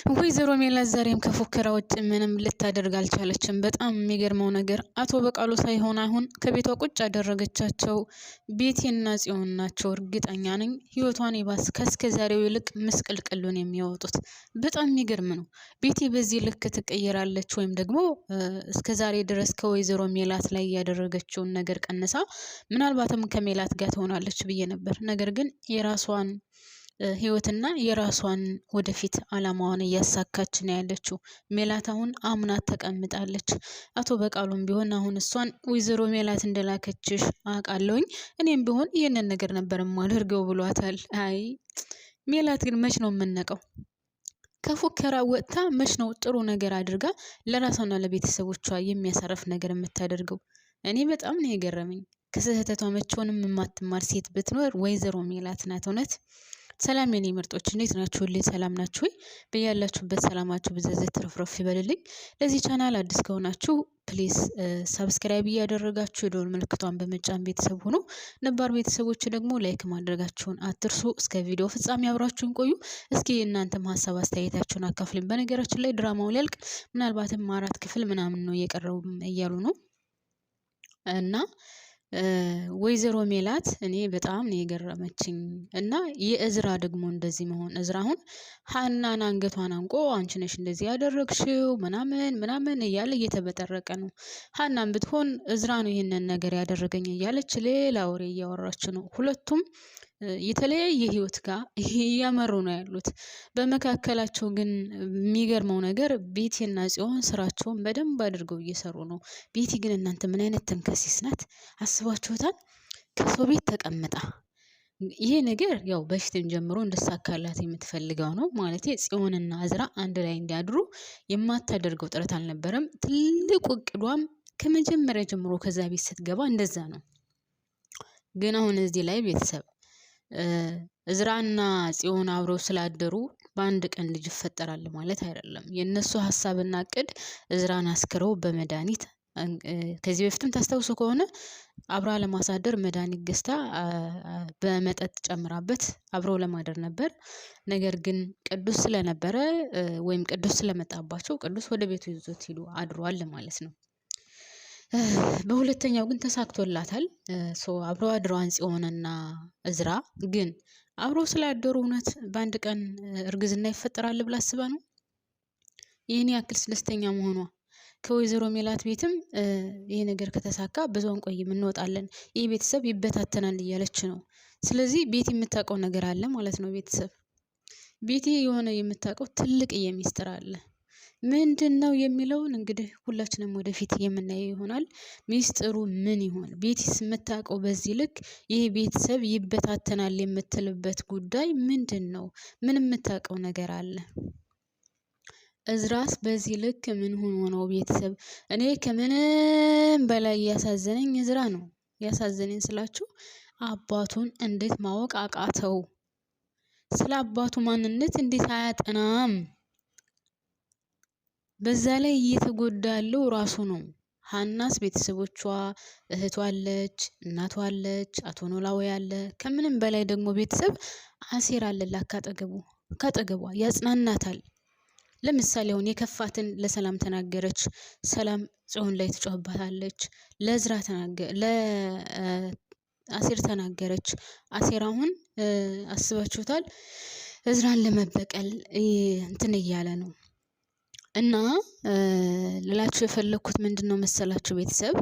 ወይዘሮ ሜላት ዛሬም ከፉከራ ውጭ ምንም ልታደርግ አልቻለችም። በጣም የሚገርመው ነገር አቶ በቃሉ ሳይሆን አሁን ከቤቷ ቁጭ ያደረገቻቸው ቤቴና ጽዮን ናቸው። እርግጠኛ ነኝ ህይወቷን ይባስ ከእስከዛሬው ይልቅ ምስቅልቅሉን የሚያወጡት። በጣም የሚገርም ነው። ቤቴ በዚህ ልክ ትቀየራለች ወይም ደግሞ እስከዛሬ ድረስ ከወይዘሮ ሜላት ላይ ያደረገችውን ነገር ቀንሳ ምናልባትም ከሜላት ጋር ትሆናለች ብዬ ነበር። ነገር ግን የራሷን ህይወትና የራሷን ወደፊት አላማዋን እያሳካች ነው ያለችው። ሜላት አሁን አምናት ተቀምጣለች። አቶ በቃሉም ቢሆን አሁን እሷን ወይዘሮ ሜላት እንደላከችሽ አውቃለሁኝ እኔም ቢሆን ይህንን ነገር ነበር ማደርገው ብሏታል። አይ ሜላት ግን መች ነው የምንነቀው? ከፉከራ ወጥታ መች ነው ጥሩ ነገር አድርጋ ለራሷና ለቤተሰቦቿ የሚያሳርፍ ነገር የምታደርገው? እኔ በጣም ነው የገረመኝ። ከስህተቷ መቼውንም የማትማር ሴት ብትኖር ወይዘሮ ሜላት ናት። እውነት ሰላም የኔ ምርጦች እንዴት ናችሁ? ሁሌ ሰላም ናችሁ ወይ? በያላችሁበት ሰላማችሁ ብዘዘት ትረፍረፍ ይበልልኝ። ለዚህ ቻናል አዲስ ከሆናችሁ ፕሊዝ ሰብስክራይብ እያደረጋችሁ የደወል ምልክቷን በመጫን ቤተሰብ ሆኖ ነባር ቤተሰቦች ደግሞ ላይክ ማድረጋችሁን አትርሱ። እስከ ቪዲዮ ፍጻሜ አብራችሁን ቆዩ። እስኪ እናንተም ሀሳብ አስተያየታችሁን አካፍሉኝ። በነገራችን ላይ ድራማው ሊያልቅ ምናልባትም 4 ክፍል ምናምን ነው እየቀረው እያሉ ነው እና ወይዘሮ ሜላት እኔ በጣም ነው የገረመችኝ። እና የእዝራ ደግሞ እንደዚህ መሆን እዝራ አሁን ሀናን አንገቷን አንቆ አንቺ ነሽ እንደዚህ ያደረግሽው ምናምን እያለ እየተበጠረቀ ነው። ሀናን ብትሆን እዝራ ነው ይህንን ነገር ያደረገኝ እያለች ሌላ ወሬ እያወራች ነው። ሁለቱም የተለያየ ህይወት ጋር እያመሩ ነው ያሉት። በመካከላቸው ግን የሚገርመው ነገር ቤቲና ጽዮን ስራቸውን በደንብ አድርገው እየሰሩ ነው። ቤቲ ግን እናንተ ምን አይነት ተንከሲስ ናት? አስባችሁታል? ከሰው ቤት ተቀምጣ ይሄ ነገር ያው በፊትም ጀምሮ እንድሳካላት የምትፈልገው ነው ማለት ጽዮንና እዝራ አንድ ላይ እንዲያድሩ የማታደርገው ጥረት አልነበረም። ትልቁ እቅዷም ከመጀመሪያ ጀምሮ ከዛ ቤት ስትገባ እንደዛ ነው። ግን አሁን እዚህ ላይ ቤተሰብ እዝራና ጽዮን አብረው ስላደሩ በአንድ ቀን ልጅ ይፈጠራል ማለት አይደለም። የነሱ ሀሳብና እቅድ እዝራን አስክረው በመድኃኒት ከዚህ በፊትም ታስታውሱ ከሆነ አብራ ለማሳደር መድኃኒት ገዝታ በመጠጥ ጨምራበት አብረው ለማደር ነበር። ነገር ግን ቅዱስ ስለነበረ ወይም ቅዱስ ስለመጣባቸው ቅዱስ ወደ ቤቱ ይዞት ሄዶ አድሯል ማለት ነው። በሁለተኛው ግን ተሳክቶላታል። አብረው አድረዋን ጽዮንና እዝራ ግን አብረው ስላደሩ እውነት በአንድ ቀን እርግዝና ይፈጠራል ብላ አስባ ነው ይህን ያክል ደስተኛ መሆኗ። ከወይዘሮ ሜላት ቤትም ይሄ ነገር ከተሳካ ብዙውን ቆይም እንወጣለን፣ ይህ ቤተሰብ ይበታተናል እያለች ነው። ስለዚህ ቤቲ የምታውቀው ነገር አለ ማለት ነው። ቤቲ የሆነ የምታውቀው ትልቅ የሚስጥር አለ። ምንድነው የሚለውን እንግዲህ ሁላችንም ወደፊት የምናየው ይሆናል። ሚስጥሩ ምን ይሆን? ቤቲስ የምታውቀው በዚህ ልክ ይሄ ቤተሰብ ይበታተናል የምትልበት ጉዳይ ምንድነው? ምን የምታውቀው ነገር አለ? እዝራስ በዚህ ልክ ምን ሆኖ ነው ቤተሰብ? እኔ ከምንም በላይ ያሳዘነኝ እዝራ ነው። ያሳዘነኝ ስላችሁ አባቱን እንዴት ማወቅ አቃተው? ስለ አባቱ ማንነት እንዴት አያጠናም? በዛ ላይ እየተጎዳ ያለው ራሱ ነው። ሀናስ ቤተሰቦቿ እህቷ አለች፣ እናቷ አለች፣ አቶ ኖላዊ አለ። ከምንም በላይ ደግሞ ቤተሰብ አሴር አለላት ካጠገቧ ያጽናናታል። ለምሳሌ አሁን የከፋትን ለሰላም ተናገረች፣ ሰላም ጽዮን ላይ ትጮህባታለች። ለአሴር ተናገረች። አሴር አሁን አስባችሁታል እዝራን ለመበቀል እንትን እያለ ነው። እና ልላችሁ የፈለኩት ምንድነው መሰላችሁ ቤተሰብ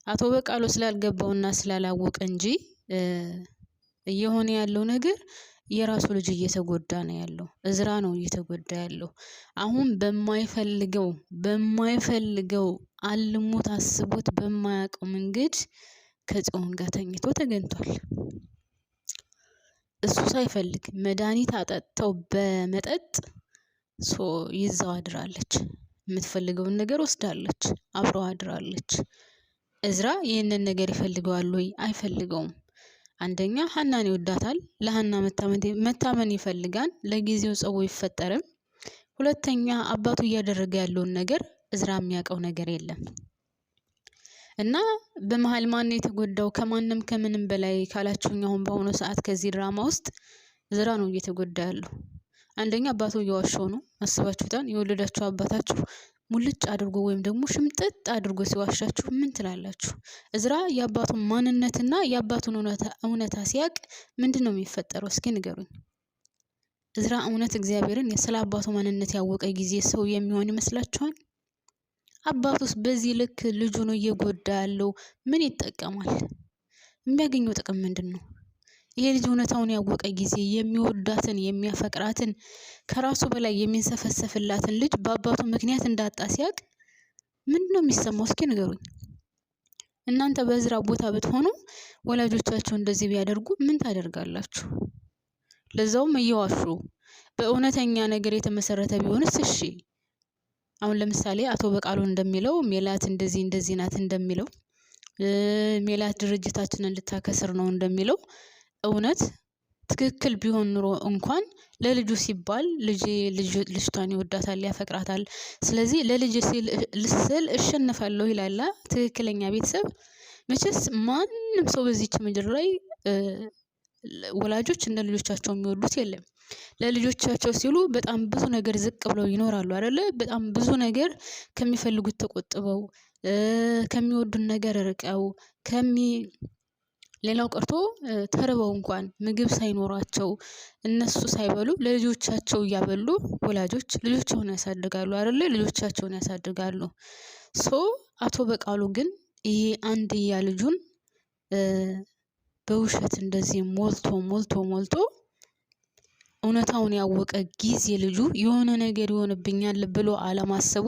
አቶ በቃሉ ስላልገባውና ስላላወቀ እንጂ እየሆነ ያለው ነገር የራሱ ልጅ እየተጎዳ ነው ያለው። እዝራ ነው እየተጎዳ ያለው። አሁን በማይፈልገው አልሞት አስቦት በማያውቀው መንገድ ከጽዮን ጋር ተኝቶ ተገኝቷል። እሱ ሳይፈልግ መድኃኒት አጠጥተው በመጠጥ ይዛው አድራለች። የምትፈልገውን ነገር ወስዳለች፣ አብረው አድራለች። እዝራ ይህንን ነገር ይፈልገዋል ወይ? አይፈልገውም። አንደኛ ሀናን ይወዳታል። ለሀና መታመን ይፈልጋል። ለጊዜው ጸቡ ይፈጠርም። ሁለተኛ አባቱ እያደረገ ያለውን ነገር እዝራ የሚያውቀው ነገር የለም። እና በመሃል ማን የተጎዳው? ከማንም ከምንም በላይ ካላችሁኝ አሁን በአሁኑ ሰዓት ከዚህ ድራማ ውስጥ እዝራ ነው እየተጎዳ ያለው። አንደኛ አባቱ እየዋሸው ነው። አስባችሁታል? የወለዳችሁ አባታችሁ ሙልጭ አድርጎ ወይም ደግሞ ሽምጥጥ አድርጎ ሲዋሻችሁ ምን ትላላችሁ? እዝራ የአባቱን ማንነትና የአባቱን እውነታ ሲያቅ ምንድን ነው የሚፈጠረው? እስኪ ንገሩኝ። እዝራ እውነት እግዚአብሔርን ስለ አባቱ ማንነት ያወቀ ጊዜ ሰው የሚሆን ይመስላችኋል? አባቱስ በዚህ ልክ ልጁን እየጎዳ ያለው ምን ይጠቀማል? የሚያገኘው ጥቅም ምንድን ነው? ይሄ ልጅ እውነታውን ያወቀ ጊዜ የሚወዳትን የሚያፈቅራትን ከራሱ በላይ የሚንሰፈሰፍላትን ልጅ በአባቱ ምክንያት እንዳጣ ሲያቅ ምንድን ነው የሚሰማው? እስኪ ንገሩኝ። እናንተ በእዝራ ቦታ ብትሆኑ ወላጆቻቸው እንደዚህ ቢያደርጉ ምን ታደርጋላችሁ? ለዛውም እየዋሹ በእውነተኛ ነገር የተመሰረተ ቢሆንስ? እሺ አሁን ለምሳሌ አቶ በቃሉ እንደሚለው ሜላት እንደዚህ ናት እንደሚለው ሜላት ድርጅታችንን ልታከስር ነው እንደሚለው እውነት ትክክል ቢሆን ኑሮ እንኳን ለልጁ ሲባል ልጅቷን ይወዳታል፣ ያፈቅራታል። ስለዚህ ለልጅ ስል እሸነፋለሁ ይላል ትክክለኛ ቤተሰብ። መቼስ ማንም ሰው በዚች ምድር ላይ ወላጆች እንደ ልጆቻቸው የሚወዱት የለም። ለልጆቻቸው ሲሉ በጣም ብዙ ነገር ዝቅ ብለው ይኖራሉ አይደለ? በጣም ብዙ ነገር ከሚፈልጉት ተቆጥበው ከሚወዱን ነገር ርቀው ሌላው ቀርቶ ተርበው እንኳን ምግብ ሳይኖራቸው እነሱ ሳይበሉ ለልጆቻቸው እያበሉ ወላጆች ልጆቻቸውን ያሳድጋሉ አይደለ? ልጆቻቸውን ያሳድጋሉ። አቶ በቃሉ ግን ይሄ አንድያ ልጁን በውሸት እንደዚህ ሞልቶ እውነታውን ያወቀ ጊዜ ልጁ የሆነ ነገር ይሆንብኛል ብሎ አለማሰቡ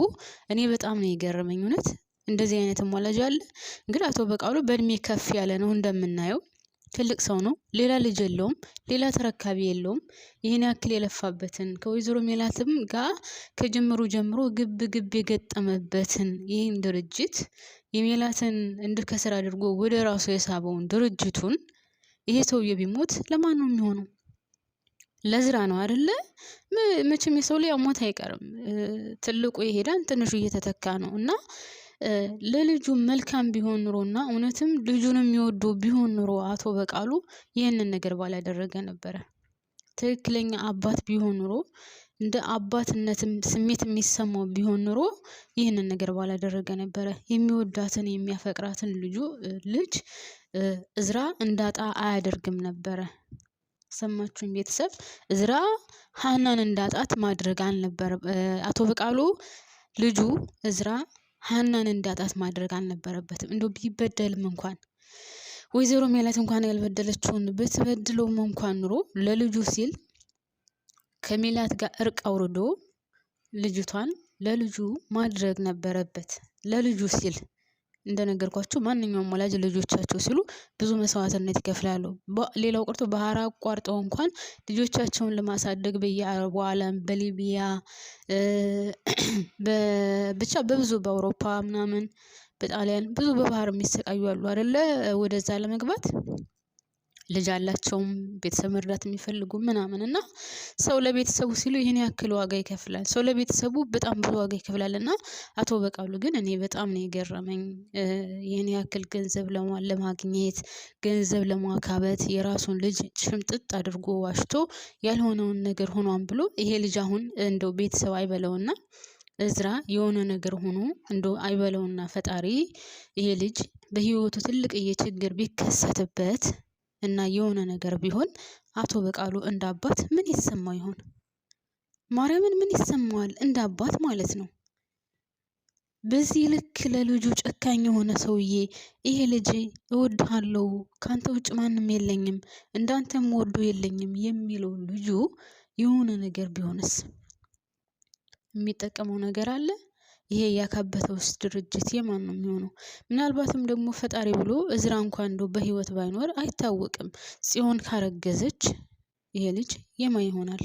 እኔ በጣም ነው የገረመኝ። እውነት እንደዚህ አይነትም ወላጅ አለ። እንግዲህ አቶ በቃሉ በእድሜ ከፍ ያለ ነው እንደምናየው፣ ትልቅ ሰው ነው። ሌላ ልጅ የለውም፣ ሌላ ተረካቢ የለውም። ይህን ያክል የለፋበትን ከወይዘሮ ሜላትም ጋር ከጅምሩ ጀምሮ ግብ የገጠመበትን ይህን ድርጅት የሜላትን እንድትከስር አድርጎ ወደ ራሱ የሳበውን ድርጅቱን ይሄ ሰውዬ ቢሞት ለማን ነው የሚሆነው? ለእዝራ ነው አይደለ? መቼም የሰው ላይ ሞት አይቀርም። ትልቁ ይሄዳል፣ ትንሹ እየተተካ ነው። እና ለልጁ መልካም ቢሆን ኑሮና እውነትም ልጁን የሚወዱ ቢሆን ኑሮ አቶ በቃሉ ይህንን ነገር ባላደረገ ነበረ። ትክክለኛ አባት ቢሆን ኑሮ እንደ አባትነትም ስሜት የሚሰማው ቢሆን ኑሮ ይህንን ነገር ባላደረገ ነበረ። የሚወዳትን የሚያፈቅራትን ልጅ እዝራ እንዳጣ አያደርግም ነበረ። ሰማችሁኝ ቤተሰብ? እዝራ ሀናን እንዳጣት ማድረግ አልነበረ። አቶ በቃሉ ልጁ እዝራ ሀናን እንዳጣት ማድረግ አልነበረበትም። እንደው ቢበደልም እንኳን ወይዘሮ ሜላት እንኳን ያልበደለችውን ብትበድለውም እንኳን ኑሮ ለልጁ ሲል ከሜላት ጋር እርቅ አውርዶ ልጅቷን ለልጁ ማድረግ ነበረበት። ለልጁ ሲል እንደነገርኳችሁ ማንኛውም ወላጅ ልጆቻቸው ሲሉ ብዙ መስዋዕትነት ይከፍላሉ። ሌላው ቀርቶ ባህር አቋርጠው እንኳን ልጆቻቸውን ለማሳደግ በየአረቡ ዓለም በሊቢያ ብቻ በብዙ በአውሮፓ ምናምን በጣሊያን ብዙ በባህር የሚሰቃዩ አሉ አይደለ? ወደዛ ለመግባት ልጅ አላቸውም ቤተሰብ መርዳት የሚፈልጉ ምናምን እና ሰው ለቤተሰቡ ሲሉ ይህን ያክል ዋጋ ይከፍላል። ሰው ለቤተሰቡ በጣም ብዙ ዋጋ ይከፍላል። እና አቶ በቃሉ ግን እኔ በጣም ነው የገረመኝ። ይህን ያክል ገንዘብ ለማግኘት ገንዘብ ለማካበት የራሱን ልጅ ሽምጥጥ አድርጎ ዋሽቶ ያልሆነውን ነገር ሆኗን ብሎ ይሄ ልጅ አሁን እንደው ቤተሰብ አይበለውና እዝራ የሆነ ነገር ሆኖ እንደው አይበለውና ፈጣሪ ይሄ ልጅ በህይወቱ ትልቅዬ ችግር ቢከሰትበት እና የሆነ ነገር ቢሆን አቶ በቃሉ እንደ አባት ምን ይሰማው ይሆን? ማርያምን ምን ይሰማዋል? እንደ አባት ማለት ነው። በዚህ ልክ ለልጁ ጨካኝ የሆነ ሰውዬ ይሄ ልጅ እወድሃለሁ፣ ካንተ ውጭ ማንም የለኝም፣ እንዳንተም ወዶ የለኝም የሚለው ልጁ የሆነ ነገር ቢሆንስ የሚጠቀመው ነገር አለ? ይሄ ያካበተውስ ድርጅት የማን ነው የሚሆነው? ምናልባትም ደግሞ ፈጣሪ ብሎ እዝራ እንኳን እንደው በህይወት ባይኖር አይታወቅም። ጽዮን ካረገዘች ይሄ ልጅ የማ ይሆናል?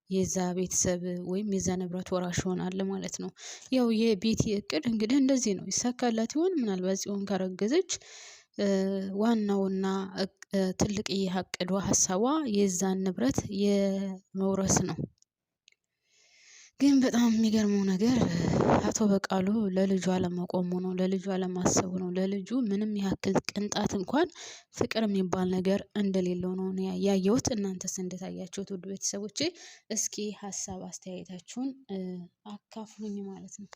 የዛ ቤተሰብ ወይም የዛ ንብረት ወራሽ ይሆናል ማለት ነው። ያው የቤቲ እቅድ እንግዲህ እንደዚህ ነው። ይሳካላት ይሆን? ምናልባት ጽዮን ካረገዘች ዋናውና ትልቅ እቅዷ ሀሳቧ የዛን ንብረት የመውረስ ነው። ግን በጣም የሚገርመው ነገር አቶ በቃሉ ለልጁ አለመቆሙ ነው፣ ለልጁ አለማሰቡ ነው። ለልጁ ምንም ያክል ቅንጣት እንኳን ፍቅር የሚባል ነገር እንደሌለው ነው ያየሁት። እናንተስ እንደታያችሁት ውድ ቤተሰቦቼ? እስኪ ሀሳብ አስተያየታችሁን አካፍሉኝ ማለት ነው።